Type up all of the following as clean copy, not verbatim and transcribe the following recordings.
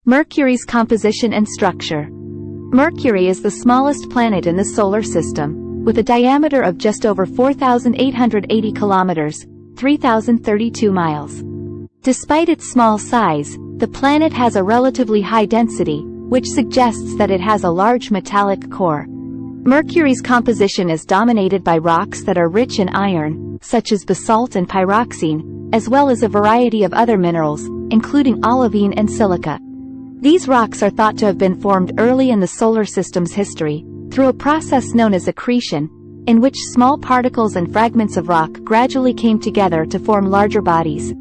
Mercury's composition and structure. Mercury is the smallest planet in the solar system, with a diameter of just over 4,880 kilometers, 3,032 miles. Despite its small size, the planet has a relatively high density, which suggests that it has a large metallic core. Mercury's composition is dominated by rocks that are rich in iron, such as basalt and pyroxene, as well as a variety of other minerals, including olivine and silica. These rocks are thought to have been formed early in the solar system's history, through a process known as accretion, in which small particles and fragments of rock gradually came together to form larger bodies.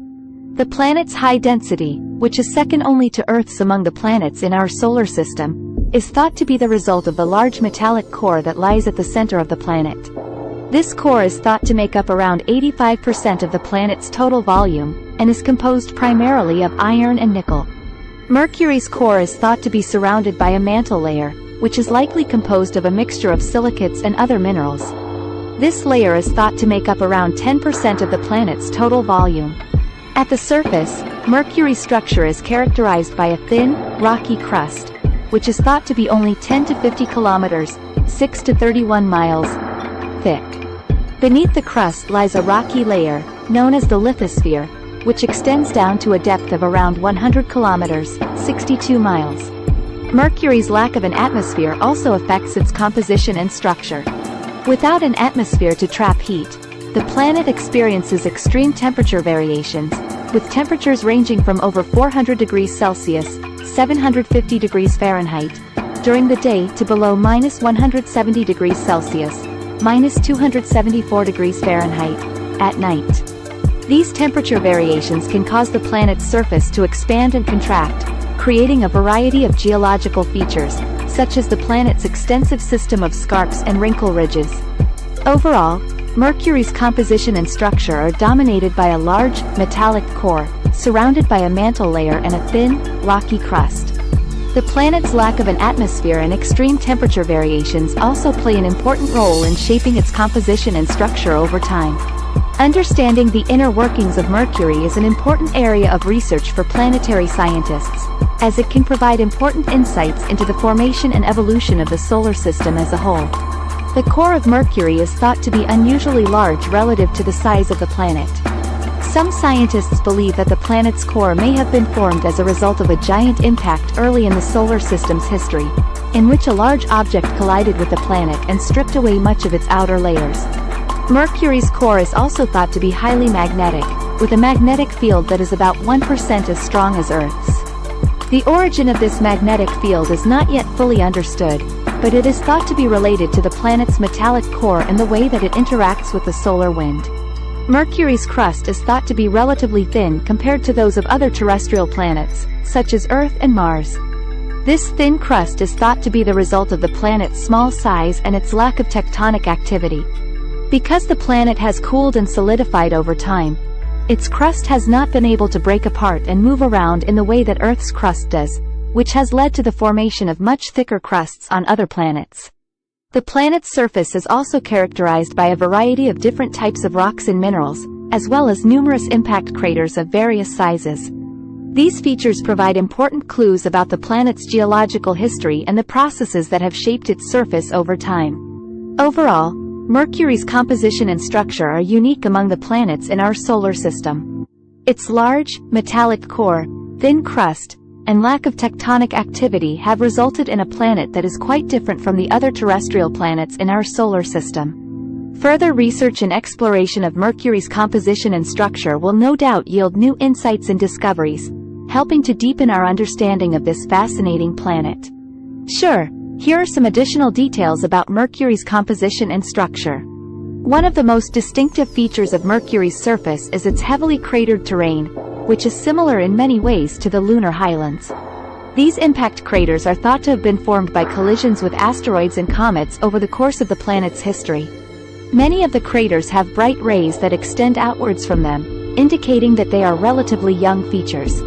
The planet's high density, which is second only to Earth's among the planets in our solar system, is thought to be the result of the large metallic core that lies at the center of the planet. This core is thought to make up around 85% of the planet's total volume, and is composed primarily of iron and nickel. Mercury's core is thought to be surrounded by a mantle layer, which is likely composed of a mixture of silicates and other minerals. This layer is thought to make up around 10% of the planet's total volume. At the surface, Mercury's structure is characterized by a thin, rocky crust, which is thought to be only 10 to 50 kilometers, 6 to 31 miles, thick. Beneath the crust lies a rocky layer, known as the lithosphere, which extends down to a depth of around 100 kilometers, 62 miles. Mercury's lack of an atmosphere also affects its composition and structure. Without an atmosphere to trap heat, the planet experiences extreme temperature variations, with temperatures ranging from over 400 degrees Celsius, 750 degrees Fahrenheit, during the day to below minus 170 degrees Celsius, minus 274 degrees Fahrenheit, at night. These temperature variations can cause the planet's surface to expand and contract, creating a variety of geological features, such as the planet's extensive system of scarps and wrinkle ridges. Overall, Mercury's composition and structure are dominated by a large, metallic core, surrounded by a mantle layer and a thin, rocky crust. The planet's lack of an atmosphere and extreme temperature variations also play an important role in shaping its composition and structure over time. Understanding the inner workings of Mercury is an important area of research for planetary scientists, as it can provide important insights into the formation and evolution of the solar system as a whole. The core of Mercury is thought to be unusually large relative to the size of the planet. Some scientists believe that the planet's core may have been formed as a result of a giant impact early in the solar system's history, in which a large object collided with the planet and stripped away much of its outer layers. Mercury's core is also thought to be highly magnetic, with a magnetic field that is about 1% as strong as Earth's. The origin of this magnetic field is not yet fully understood, but it is thought to be related to the planet's metallic core and the way that it interacts with the solar wind. Mercury's crust is thought to be relatively thin compared to those of other terrestrial planets, such as Earth and Mars. This thin crust is thought to be the result of the planet's small size and its lack of tectonic activity. Because the planet has cooled and solidified over time, its crust has not been able to break apart and move around in the way that Earth's crust does, which has led to the formation of much thicker crusts on other planets. The planet's surface is also characterized by a variety of different types of rocks and minerals, as well as numerous impact craters of various sizes. These features provide important clues about the planet's geological history and the processes that have shaped its surface over time. Overall, Mercury's composition and structure are unique among the planets in our solar system. Its large, metallic core, thin crust, and lack of tectonic activity have resulted in a planet that is quite different from the other terrestrial planets in our solar system. Further research and exploration of Mercury's composition and structure will no doubt yield new insights and discoveries, helping to deepen our understanding of this fascinating planet. Sure. Here are some additional details about Mercury's composition and structure. One of the most distinctive features of Mercury's surface is its heavily cratered terrain, which is similar in many ways to the lunar highlands. These impact craters are thought to have been formed by collisions with asteroids and comets over the course of the planet's history. Many of the craters have bright rays that extend outwards from them, indicating that they are relatively young features.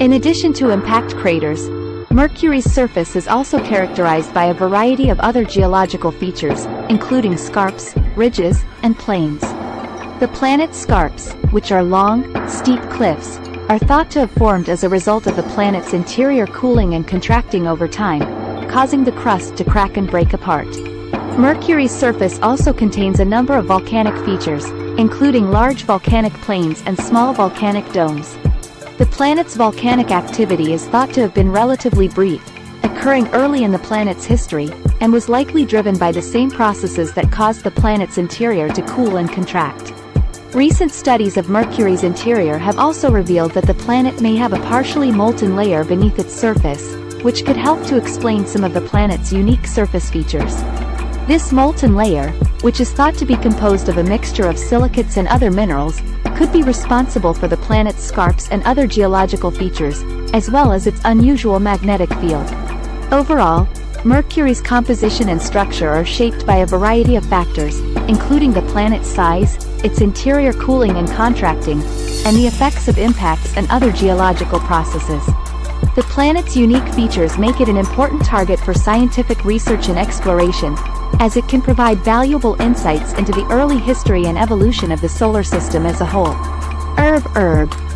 In addition to impact craters, Mercury's surface is also characterized by a variety of other geological features, including scarps, ridges, and plains. The planet's scarps, which are long, steep cliffs, are thought to have formed as a result of the planet's interior cooling and contracting over time, causing the crust to crack and break apart. Mercury's surface also contains a number of volcanic features, including large volcanic plains and small volcanic domes. The planet's volcanic activity is thought to have been relatively brief, occurring early in the planet's history, and was likely driven by the same processes that caused the planet's interior to cool and contract. Recent studies of Mercury's interior have also revealed that the planet may have a partially molten layer beneath its surface, which could help to explain some of the planet's unique surface features. This molten layer, which is thought to be composed of a mixture of silicates and other minerals, could be responsible for the planet's scarps and other geological features, as well as its unusual magnetic field. Overall, Mercury's composition and structure are shaped by a variety of factors, including the planet's size, its interior cooling and contracting, and the effects of impacts and other geological processes. The planet's unique features make it an important target for scientific research and exploration, as it can provide valuable insights into the early history and evolution of the solar system as a whole. Herb.